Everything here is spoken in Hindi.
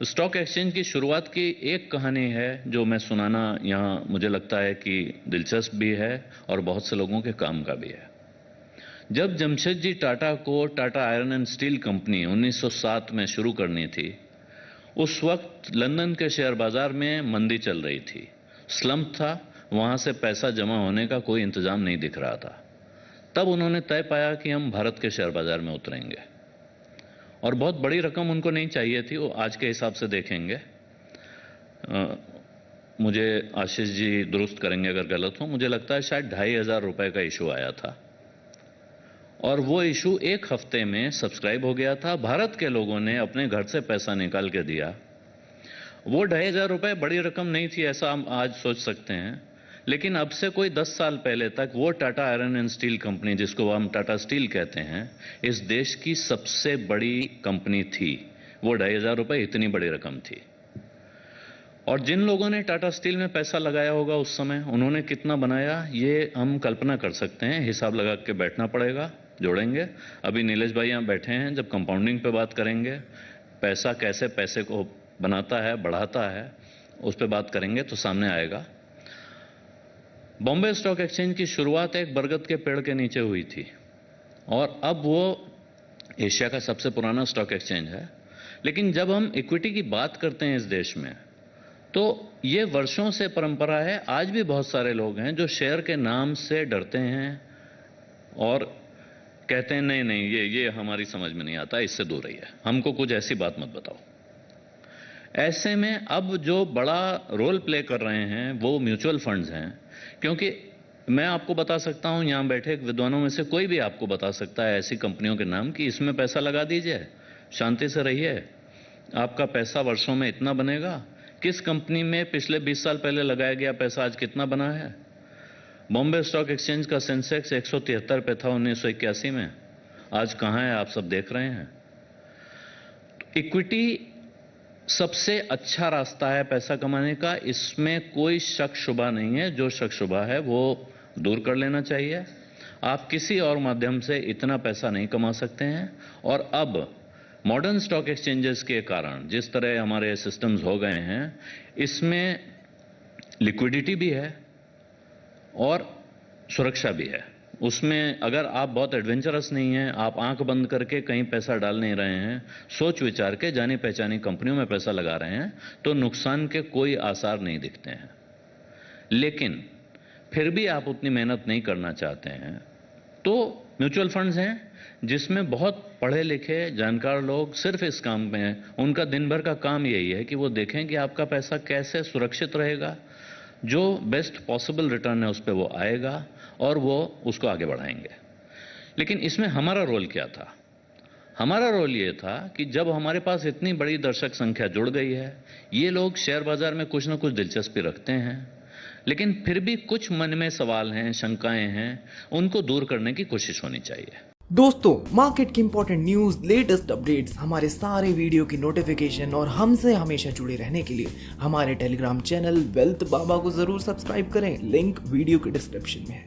स्टॉक एक्सचेंज की शुरुआत की एक कहानी है जो मैं सुनाना यहाँ मुझे लगता है कि दिलचस्प भी है और बहुत से लोगों के काम का भी है। जब जमशेदजी टाटा को Tata iron and steel company 1907 में शुरू करनी थी, उस वक्त लंदन के शेयर बाजार में मंदी चल रही थी, स्लम्प था, वहां से पैसा जमा होने का कोई इंतजाम नहीं दिख रहा था। तब उन्होंने तय पाया कि हम भारत के शेयर बाजार में उतरेंगे और बहुत बड़ी रकम उनको नहीं चाहिए थी, वो आज के हिसाब से देखेंगे। मुझे आशीष जी दुरुस्त करेंगे अगर गलत हो, मुझे लगता है शायद 2,500 रुपए का इशू आया था और वो इशू एक हफ्ते में सब्सक्राइब हो गया था। भारत के लोगों ने अपने घर से पैसा निकाल के दिया। वो 2,500 रुपए बड़ी रकम नहीं थी ऐसा हम आज सोच सकते हैं, लेकिन अब से कोई 10 साल पहले तक वो Tata iron and steel company, जिसको हम टाटा स्टील कहते हैं, इस देश की सबसे बड़ी कंपनी थी। वो 2,500 रुपए इतनी बड़ी रकम थी। और जिन लोगों ने टाटा स्टील में पैसा लगाया होगा उस समय, उन्होंने कितना बनाया ये हम कल्पना कर सकते हैं। हिसाब लगा के बैठना पड़ेगा, जोड़ेंगे। अभी नीलेश भाई यहाँ बैठे हैं, जब कंपाउंडिंग पे बात करेंगे, पैसा कैसे पैसे को बनाता है, बढ़ाता है, उस पर बात करेंगे तो सामने आएगा। बॉम्बे स्टॉक एक्सचेंज की शुरुआत एक बरगद के पेड़ के नीचे हुई थी और अब वो एशिया का सबसे पुराना स्टॉक एक्सचेंज है। लेकिन जब हम इक्विटी की बात करते हैं इस देश में, तो ये वर्षों से परंपरा है। आज भी बहुत सारे लोग हैं जो शेयर के नाम से डरते हैं और कहते हैं नहीं नहीं, ये हमारी समझ में नहीं आता, इससे दूर रहिए, हमको कुछ ऐसी बात मत बताओ। ऐसे में अब जो बड़ा रोल प्ले कर रहे हैं वो म्यूचुअल फंड्स हैं, क्योंकि मैं आपको बता सकता हूं, यहां बैठे विद्वानों में से कोई भी आपको बता सकता है ऐसी कंपनियों के नाम कि इसमें पैसा लगा दीजिए, शांति से रहिए, आपका पैसा वर्षों में इतना बनेगा। किस कंपनी में पिछले 20 साल पहले लगाया गया पैसा आज कितना बना है? बॉम्बे स्टॉक एक्सचेंज का सेंसेक्स 173 पे था 1981 में, आज कहां है आप सब देख रहे हैं। इक्विटी सबसे अच्छा रास्ता है पैसा कमाने का, इसमें कोई शक शुबा नहीं है। जो शक शुबा है वो दूर कर लेना चाहिए। आप किसी और माध्यम से इतना पैसा नहीं कमा सकते हैं। और अब मॉडर्न स्टॉक एक्सचेंजेस के कारण जिस तरह हमारे सिस्टम्स हो गए हैं, इसमें लिक्विडिटी भी है और सुरक्षा भी है। उसमें अगर आप बहुत एडवेंचरस नहीं हैं, आप आंख बंद करके कहीं पैसा डाल नहीं रहे हैं, सोच विचार के जानी पहचानी कंपनियों में पैसा लगा रहे हैं, तो नुकसान के कोई आसार नहीं दिखते हैं। लेकिन फिर भी आप उतनी मेहनत नहीं करना चाहते हैं, तो म्यूचुअल फंड्स हैं जिसमें बहुत पढ़े लिखे जानकार लोग सिर्फ इस काम में हैं। उनका दिन भर का काम यही है कि वो देखें कि आपका पैसा कैसे सुरक्षित रहेगा, जो बेस्ट पॉसिबल रिटर्न है उस पर वो आएगा और वो उसको आगे बढ़ाएंगे। लेकिन इसमें हमारा रोल क्या था? हमारा रोल ये था कि जब हमारे पास इतनी बड़ी दर्शक संख्या जुड़ गई है, ये लोग शेयर बाजार में कुछ ना कुछ दिलचस्पी रखते हैं, लेकिन फिर भी कुछ मन में सवाल हैं, शंकाएं हैं, उनको दूर करने की कोशिश होनी चाहिए। दोस्तों, मार्केट की इंपॉर्टेंट न्यूज, लेटेस्ट अपडेट्स, हमारे सारे वीडियो की नोटिफिकेशन और हमसे हमेशा जुड़े रहने के लिए हमारे टेलीग्राम चैनल वेल्थ बाबा को जरूर सब्सक्राइब करें। लिंक वीडियो के डिस्क्रिप्शन में है।